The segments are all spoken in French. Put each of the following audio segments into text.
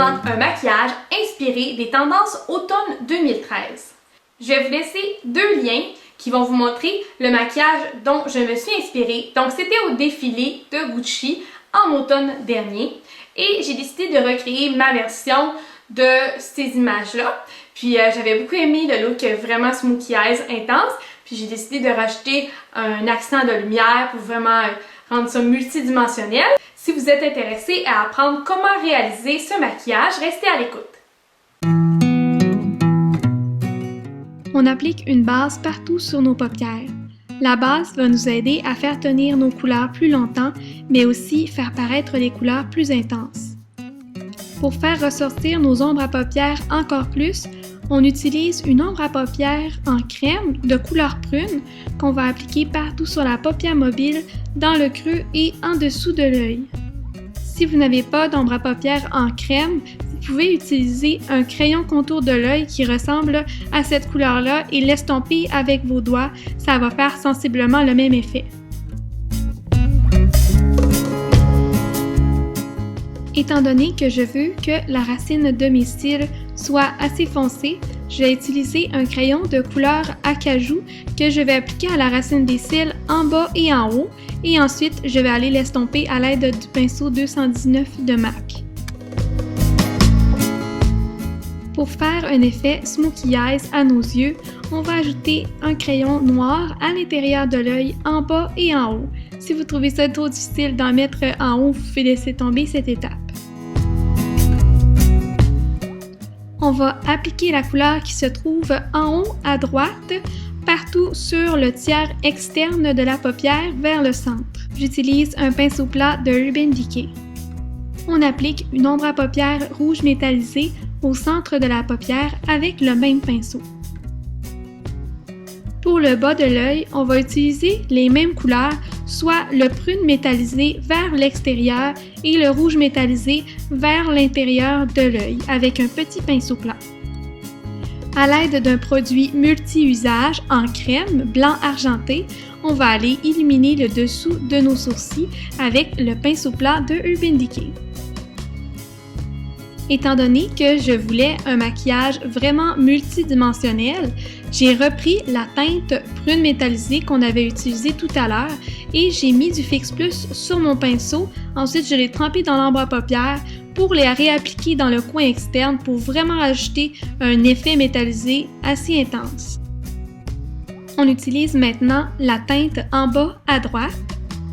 présente un maquillage inspiré des tendances automne 2013. Je vais vous laisser deux liens qui vont vous montrer le maquillage dont je me suis inspirée. Donc c'était au défilé de Gucci en automne dernier et j'ai décidé de recréer ma version de ces images-là. Puis j'avais beaucoup aimé le look vraiment smokey eyes intense. Puis j'ai décidé de rajouter un accent de lumière pour vraiment rendre ça multidimensionnel. Si vous êtes intéressé à apprendre comment réaliser ce maquillage, restez à l'écoute. On applique une base partout sur nos paupières. La base va nous aider à faire tenir nos couleurs plus longtemps, mais aussi faire paraître les couleurs plus intenses. Pour faire ressortir nos ombres à paupières encore plus, on utilise une ombre à paupières en crème de couleur prune qu'on va appliquer partout sur la paupière mobile, dans le creux et en dessous de l'œil. Si vous n'avez pas d'ombre à paupières en crème, vous pouvez utiliser un crayon contour de l'œil qui ressemble à cette couleur-là et l'estomper avec vos doigts. Ça va faire sensiblement le même effet. Étant donné que je veux que la racine de mes cils soit assez foncée, je vais utiliser un crayon de couleur acajou que je vais appliquer à la racine des cils en bas et en haut et ensuite je vais aller l'estomper à l'aide du pinceau 219 de MAC. Pour faire un effet smokey eyes à nos yeux, on va ajouter un crayon noir à l'intérieur de l'œil en bas et en haut. Si vous trouvez ça trop difficile d'en mettre en haut, vous pouvez laisser tomber cette étape. On va appliquer la couleur qui se trouve en haut à droite, partout sur le tiers externe de la paupière vers le centre. J'utilise un pinceau plat de Urban Decay. On applique une ombre à paupières rouge métallisée au centre de la paupière avec le même pinceau. Pour le bas de l'œil, on va utiliser les mêmes couleurs, soit le prune métallisé vers l'extérieur et le rouge métallisé vers l'intérieur de l'œil avec un petit pinceau plat. À l'aide d'un produit multi-usage en crème blanc argenté, on va aller illuminer le dessous de nos sourcils avec le pinceau plat de Urban Decay. Étant donné que je voulais un maquillage vraiment multidimensionnel, j'ai repris la teinte prune métallisée qu'on avait utilisée tout à l'heure et j'ai mis du Fix Plus sur mon pinceau. Ensuite, je l'ai trempé dans l'ombre à paupières pour les réappliquer dans le coin externe pour vraiment ajouter un effet métallisé assez intense. On utilise maintenant la teinte en bas à droite.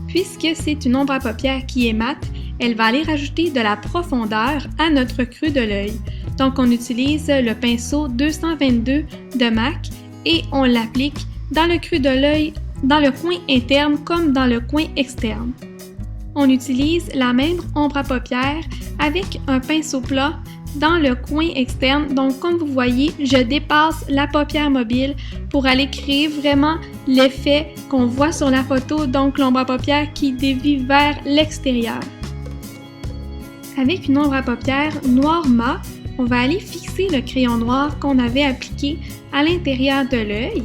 Puisque c'est une ombre à paupières qui est mate, elle va aller rajouter de la profondeur à notre creux de l'œil. Donc on utilise le pinceau 222 de MAC et on l'applique dans le creux de l'œil, dans le coin interne comme dans le coin externe. On utilise la même ombre à paupières avec un pinceau plat dans le coin externe. Donc comme vous voyez, je dépasse la paupière mobile pour aller créer vraiment l'effet qu'on voit sur la photo, donc l'ombre à paupières qui dévie vers l'extérieur. Avec une ombre à paupières noir mat, on va aller fixer le crayon noir qu'on avait appliqué à l'intérieur de l'œil.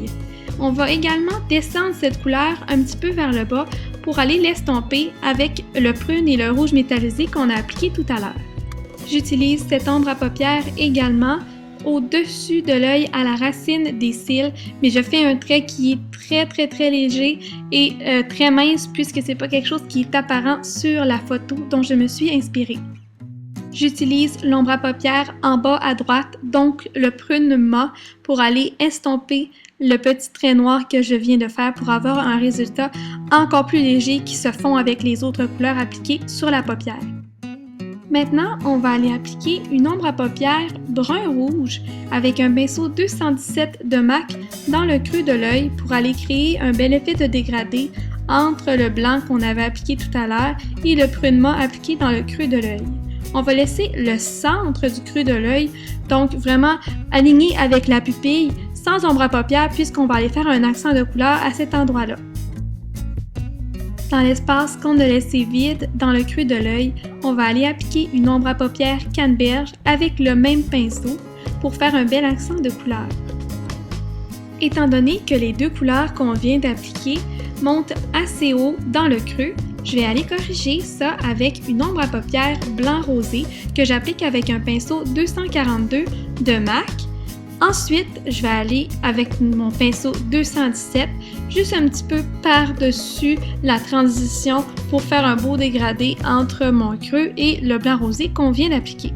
On va également descendre cette couleur un petit peu vers le bas pour aller l'estomper avec le prune et le rouge métallisé qu'on a appliqué tout à l'heure. J'utilise cette ombre à paupières également au-dessus de l'œil à la racine des cils, mais je fais un trait qui est très léger et très mince puisque c'est pas quelque chose qui est apparent sur la photo dont je me suis inspirée. J'utilise l'ombre à paupières en bas à droite, donc le prune mat, pour aller estomper le petit trait noir que je viens de faire pour avoir un résultat encore plus léger qui se fond avec les autres couleurs appliquées sur la paupière. Maintenant, on va aller appliquer une ombre à paupières brun-rouge avec un pinceau 217 de MAC dans le creux de l'œil pour aller créer un bel effet de dégradé entre le blanc qu'on avait appliqué tout à l'heure et le prune mat appliqué dans le creux de l'œil. On va laisser le centre du creux de l'œil, donc vraiment aligné avec la pupille, sans ombre à paupières puisqu'on va aller faire un accent de couleur à cet endroit-là. Dans l'espace qu'on a laissé vide dans le creux de l'œil, on va aller appliquer une ombre à paupières canneberge avec le même pinceau pour faire un bel accent de couleur. Étant donné que les deux couleurs qu'on vient d'appliquer montent assez haut dans le creux, je vais aller corriger ça avec une ombre à paupières blanc rosé que j'applique avec un pinceau 242 de MAC. Ensuite, je vais aller avec mon pinceau 217 juste un petit peu par-dessus la transition pour faire un beau dégradé entre mon creux et le blanc rosé qu'on vient d'appliquer.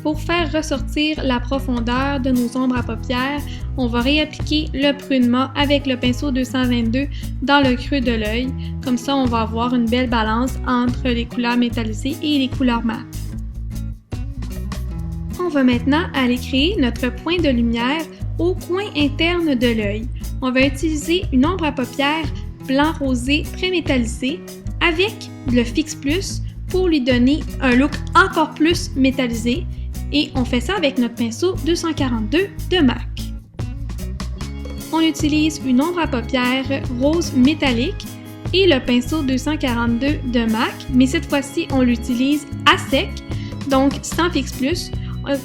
Pour faire ressortir la profondeur de nos ombres à paupières, on va réappliquer le prune mat avec le pinceau 222 dans le creux de l'œil. Comme ça, on va avoir une belle balance entre les couleurs métallisées et les couleurs mat. On va maintenant aller créer notre point de lumière au coin interne de l'œil. On va utiliser une ombre à paupières blanc rosé très métallisé avec le Fix Plus pour lui donner un look encore plus métallisé. Et on fait ça avec notre pinceau 242 de MAC. On utilise une ombre à paupières rose métallique et le pinceau 242 de MAC, mais cette fois-ci, on l'utilise à sec, donc sans Fix Plus,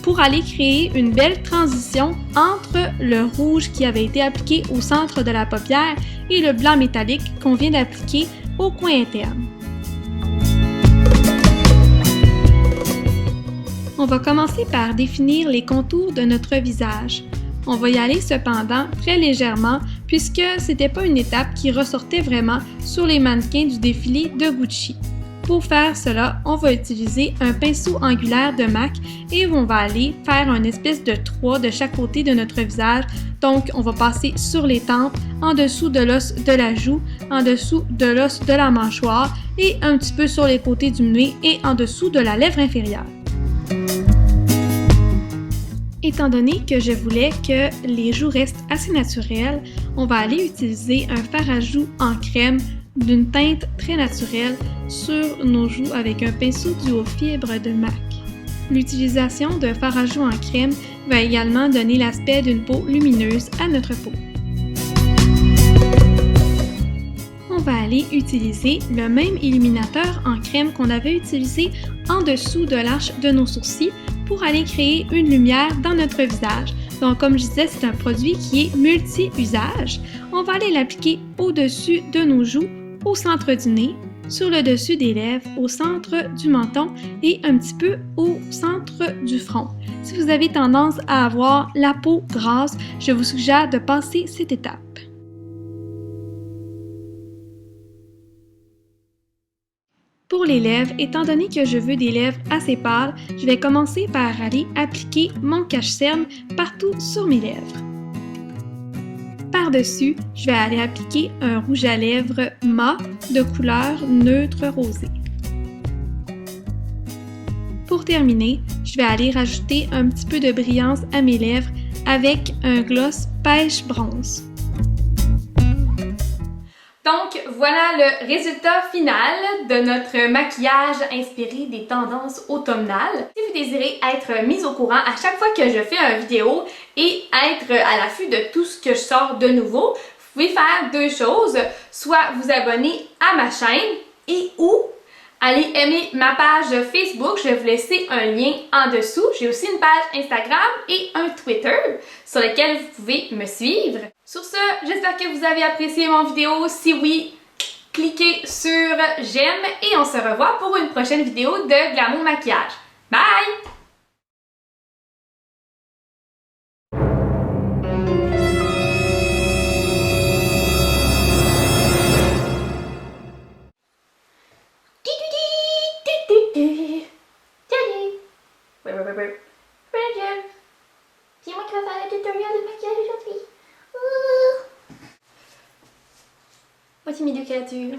pour aller créer une belle transition entre le rouge qui avait été appliqué au centre de la paupière et le blanc métallique qu'on vient d'appliquer au coin interne. On va commencer par définir les contours de notre visage. On va y aller cependant très légèrement puisque c'était pas une étape qui ressortait vraiment sur les mannequins du défilé de Gucci. Pour faire cela, on va utiliser un pinceau angulaire de MAC et on va aller faire une espèce de 3 de chaque côté de notre visage. Donc, on va passer sur les tempes, en dessous de l'os de la joue, en dessous de l'os de la mâchoire et un petit peu sur les côtés du nez et en dessous de la lèvre inférieure. Étant donné que je voulais que les joues restent assez naturelles, on va aller utiliser un fard à joues en crème d'une teinte très naturelle sur nos joues avec un pinceau duo fibre de MAC. L'utilisation de fard à joues en crème va également donner l'aspect d'une peau lumineuse à notre peau. On va aller utiliser le même illuminateur en crème qu'on avait utilisé en dessous de l'arche de nos sourcils pour aller créer une lumière dans notre visage. Donc, comme je disais, c'est un produit qui est multi-usage. On va aller l'appliquer au-dessus de nos joues, au centre du nez, sur le dessus des lèvres, au centre du menton et un petit peu au centre du front. Si vous avez tendance à avoir la peau grasse, je vous suggère de passer cette étape. Pour les lèvres, étant donné que je veux des lèvres assez pâles, je vais commencer par aller appliquer mon cache-cerne partout sur mes lèvres. Par-dessus, je vais aller appliquer un rouge à lèvres mat de couleur neutre rosé. Pour terminer, je vais aller rajouter un petit peu de brillance à mes lèvres avec un gloss pêche bronze. Donc, voilà le résultat final de notre maquillage inspiré des tendances automnales. Si vous désirez être mis au courant à chaque fois que je fais une vidéo et être à l'affût de tout ce que je sors de nouveau, vous pouvez faire deux choses. Soit vous abonner à ma chaîne et ou aller aimer ma page Facebook. Je vais vous laisser un lien en dessous. J'ai aussi une page Instagram et un Twitter sur lesquels vous pouvez me suivre. Sur ce, j'espère que vous avez apprécié mon vidéo. Si oui, cliquez sur j'aime et on se revoit pour une prochaine vidéo de Glamour Maquillage. Bye! C'est moi qui vais faire le tutoriel de maquillage aujourd'hui. Voici mes deux créatures.